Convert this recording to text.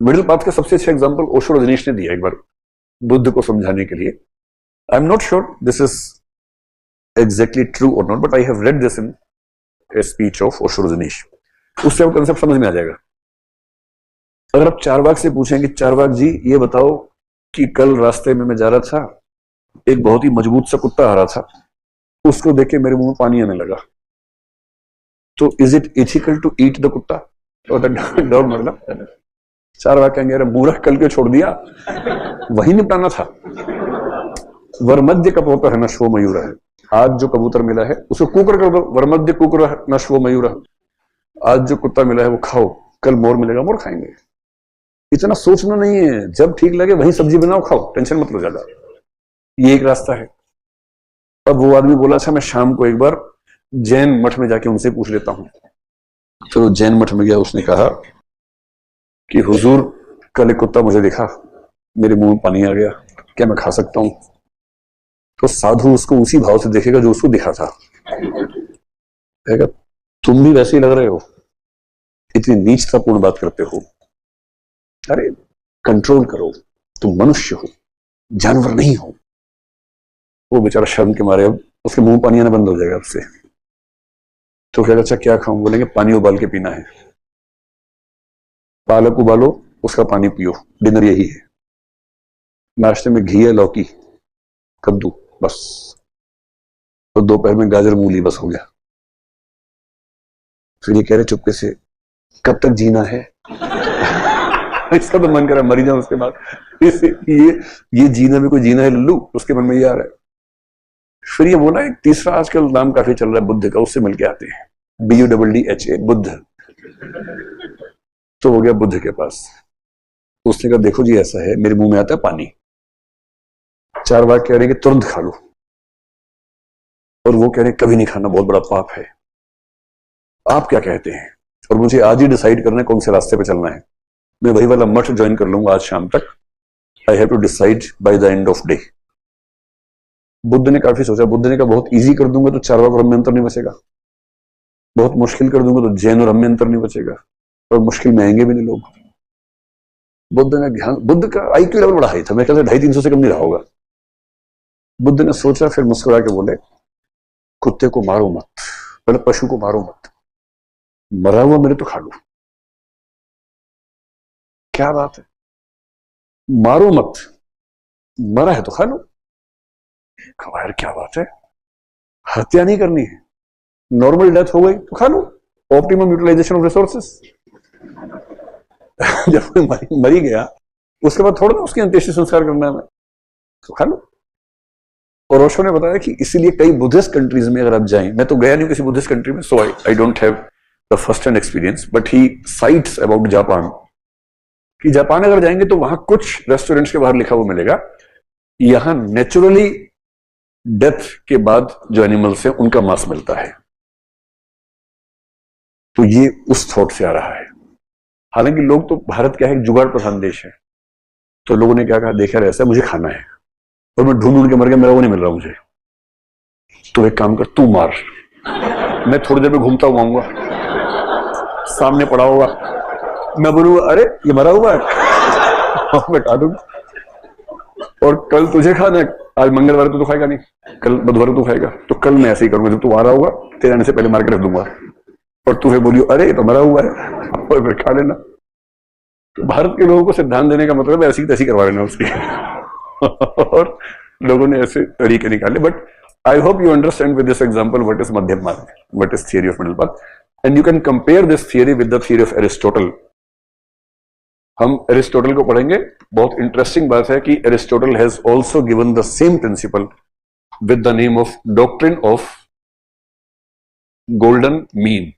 Middle path का सबसे अच्छा एग्जांपल ओशो रजनीश ने दिया एक बार बुद्ध को समझाने के लिए. I am not sure this is exactly true और not, but I have read this in a speech of Osho Rajneesh. उससे आपको कंसेप्ट समझ में आ जाएगा. अगर आप चारवाक से पूछें कि चारवाक जी ये बताओ कि कल रास्ते में मैं जा रहा था, एक बहुत ही मजबूत सा कुत्ता आ रहा था, उसको देख के मेरे मुंह में पानी आने लगा, तो is it ethical to eat the कुत्ता और द डॉग? मतलब चारवाक कहेंगे अरे मूर्ख, कल क्यों छोड़ दिया, वही निपटाना था. वरमध्य कपोत है नश्वो मयूर है. आज जो कबूतर मिला है उसको कुकर कर दो, वरमध्य कुकर नश्वो मयूर. आज जो कुत्ता मिला है वो खाओ, कल मोर मिलेगा, मोर खाएंगे. इतना सोचना नहीं है, जब ठीक लगे वही सब्जी बनाओ खाओ, टेंशन मत लो ज्यादा. ये एक रास्ता है. अब वो आदमी बोला अच्छा मैं शाम को एक बार जैन मठ में जाके उनसे पूछ लेता हूं. तो जैन मठ में गया, उसने कहा कि हुजूर कल एक कुत्ता मुझे दिखा, मेरे मुंह में पानी आ गया, क्या मैं खा सकता हूं? तो साधु उसको उसी भाव से देखेगा जो उसको दिखा था. कहेगा तुम भी वैसे ही लग रहे हो, इतनी नीचतापूर्ण बात करते हो, अरे कंट्रोल करो, तुम मनुष्य हो, जानवर नहीं हो. वो बेचारा शर्म के मारे अब उसके मुंह पानी आना बंद हो जाएगा आपसे. तो कहेगा अच्छा क्या खाऊं? बोलेंगे पानी उबाल के पीना है. पालक उबालो, उसका पानी पियो, डिनर यही है. नाश्ते में घी है, लौकी, कद्दू, बस. तो दोपहर में गाजर मूली, बस हो गया. फिर ये कह रहे चुपके से कब तक जीना है? इसका तो मन कर रहा है मरी जाऊं उसके बाद. ये जीना भी कोई जीना है लल्लू, उसके मन में ये आ रहा है. फिर ये बोला एक तीसरा आजकल नाम काफी चल रहा है बुद्ध का, उससे मिलके आते हैं, BUDDHA, बुद्ध. तो हो गया बुद्ध के पास. उसने कहा देखो जी ऐसा है, मेरे मुंह में आता है पानी. चारवाक कह रहे कि तुरंत खा लो, और वो कह रहे कभी नहीं खाना, बहुत बड़ा पाप है. आप क्या कहते हैं? और मुझे आज ही डिसाइड करना है कौन से रास्ते पे चलना है. मैं वही वाला मठ ज्वाइन कर लूंगा आज शाम तक. I have to decide by the end of day. Buddha ने काफी सोचा. बुद्ध ने कहा बहुत इजी कर दूंगा तो चारवाक और हमें अंतर नहीं बचेगा, बहुत मुश्किल कर दूंगा तो जैन और हमें अंतर नहीं बचेगा, और मुश्किल में आएंगे भी नहीं लोग. बुद्ध ने ध्यान, बुद्ध का IQ लेवल बड़ा हाई था, मैं कहता 250-300 से कम नहीं रहा होगा. बुद्ध ने सोचा, फिर मुस्कुरा के बोले कुत्ते को मारो मत, पहले पशु को मारो मत, मरा हुआ मेरे तो खा लो. क्या बात है, मारो मत, मरा है तो खा लो. यार क्या बात है, हत्या नहीं करनी है, नॉर्मल डेथ हो गई तो खा लो, ऑप्टिमम यूटिलाइजेशन ऑफ रिसोर्सेस. जब कोई मरी गया उसके बाद थोड़ा ना उसके अंत्येष्टि संस्कार करना है, तो खा लो. और ओशो ने बताया कि इसीलिए कई बुद्धिस्ट कंट्रीज में अगर आप जाएं, मैं तो गया नहीं किसी बुद्धिस्ट कंट्री में, so I don't have the first hand experience, but he cites about Japan, कि जापान अगर जाएंगे तो वहां कुछ रेस्टोरेंट्स के बाहर लिखा हुआ मिलेगा यहां नेचुरली डेथ के बाद जो एनिमल्स है उनका मांस मिलता है. तो ये उस थॉट से आ रहा है. हालांकि लोग तो, भारत क्या है, जुगाड़ प्रधान देश है, तो लोगों ने क्या कहा, देखा ऐसा मुझे खाना है और मैं ढूंढ ढूंढ के मर गया, मेरा वो नहीं मिल रहा मुझे, तो एक काम कर तू मार, मैं थोड़ी देर में घूमता हुआ आऊंगा, सामने पड़ा होगा, मैं बोलूंगा अरे ये मरा हुआ है, मैं खा दूंगा. और कल तुझे खाना है, आज मंगलवार तो खाएगा नहीं, कल बुधवार तो खाएगा, तो कल मैं ऐसे ही करूंगा, जब तू आ रहा होगा तेरे आने से पहले मार के रख दूंगा, और तू फिर बोलियो अरे तो मरा हुआ है, और फिर खा लेना. तो भारत के लोगों को सिद्धांत देने का मतलब ऐसी तैसी करवा लेना उसकी. और लोगों ने ऐसे तरीके निकाले. But I hope you understand with this example what is Madhyam Marg, what is theory of middle path, and you can compare this theory with the theory of Aristotle. हम एरिस्टोटल को पढ़ेंगे. बहुत इंटरेस्टिंग बात है कि Aristotle has also given the same principle with the name of doctrine of golden mean.